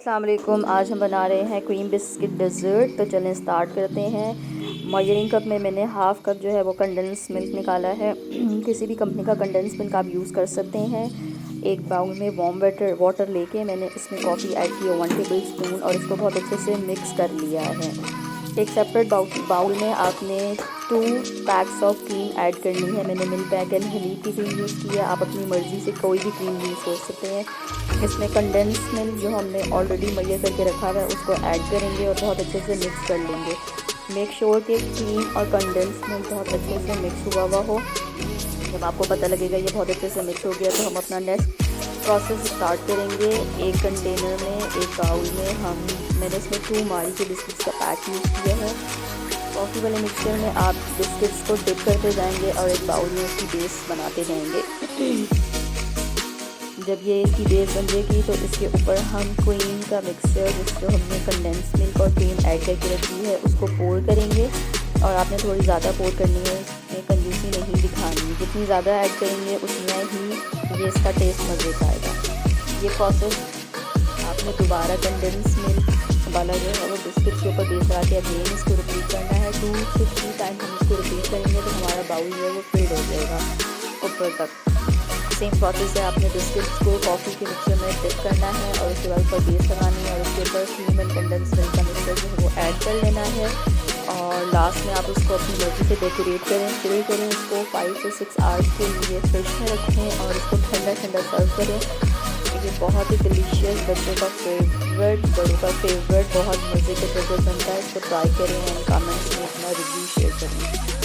अस्सलाम वालेकुम। आज हम बना रहे हैं क्रीम बिस्किट डेज़र्ट। तो चलें स्टार्ट करते हैं। मेजरिंग कप में मैंने हाफ़ कप जो है वो कंडेंस मिल्क निकाला है। किसी भी कंपनी का कंडेंस मिल्क आप यूज़ कर सकते हैं। एक बाउल में वार्म वाटर लेके मैंने इसमें कॉफ़ी ऐड की है 1 टेबल स्पून और इसको बहुत अच्छे से मिक्स कर लिया है। एक सेपरेट बाउल में आपने 2 पैक्स ऑफ क्रीम ऐड करनी है। मैंने मिल्क पैक एंड हलीब की क्रीम यूज़ की है। आप अपनी मर्ज़ी से कोई भी क्रीम यूज़ कर सकते हैं। इसमें कंडेंस मिल्क जो हमने ऑलरेडी मैयर करके रखा हुआ है उसको ऐड करेंगे और बहुत अच्छे से मिक्स कर लेंगे। मेक श्योर कि क्रीम और कंडेंस मिल्क बहुत अच्छे से मिक्स हुआ हो। जब आपको पता लगेगा ये बहुत अच्छे से मिक्स हो गया तो हम अपना नेक्स्ट प्रोसेस स्टार्ट करेंगे। एक कंटेनर में, एक बाउल में मैंने इसमें 2 मारी के बिस्किट्स का पैक यूज़ किया है। कॉफ़ी वाले मिक्सचर में आप बिस्किट्स को डिप करते जाएंगे और एक बाउल में उसकी बेस बनाते जाएंगे। जब ये इसकी बेस बन जाएगी तो इसके ऊपर हम क्रीम का मिक्सचर जो हमने कंडेंस मिल्क और क्रीम ऐड करके रखी है उसको पोर करेंगे। और आपने थोड़ी ज़्यादा पोर करनी है, इसमें कंजूसी नहीं दिखानी। जितनी ज़्यादा ऐड करेंगे उतना ही ये इसका टेस्ट मज़े का आएगा। ये प्रोसेस आपने दोबारा कंडेंस मिल्क वाला जो है वो बिस्किट के ऊपर बेस लगा के अगेन इसको रिपीट करना है। 2 से 3 टाइम हम इसको रिपीट करेंगे तो हमारा बाउल जो है वो फिल हो जाएगा ऊपर तक। सेम प्रोसेस है, आपने बिस्किट्स को कॉफ़ी के मिक्सचर में डिप करना है और उसके बाद ऊपर बेस लगानी है और उसके ऊपर क्रीम एंड कंडेंस मिल्क का मिक्सचर जो है वो ऐड कर लेना है। और लास्ट में आप उसको अपनी मर्ज़ी से डेकोरेट करें, फिल करें। इसको 5 से 6 आवर्स के लिए फ्रिज में रखें और इसको ठंडा ठंडा सर्व करें। ये बहुत ही डिलीशियस, बच्चों का फेवरेट, बड़ों का फेवरेट, बहुत मज़े का डेज़र्ट बनता है। इसको ट्राई करें एंड कमेंट्स में अपना रिव्यू शेयर करें।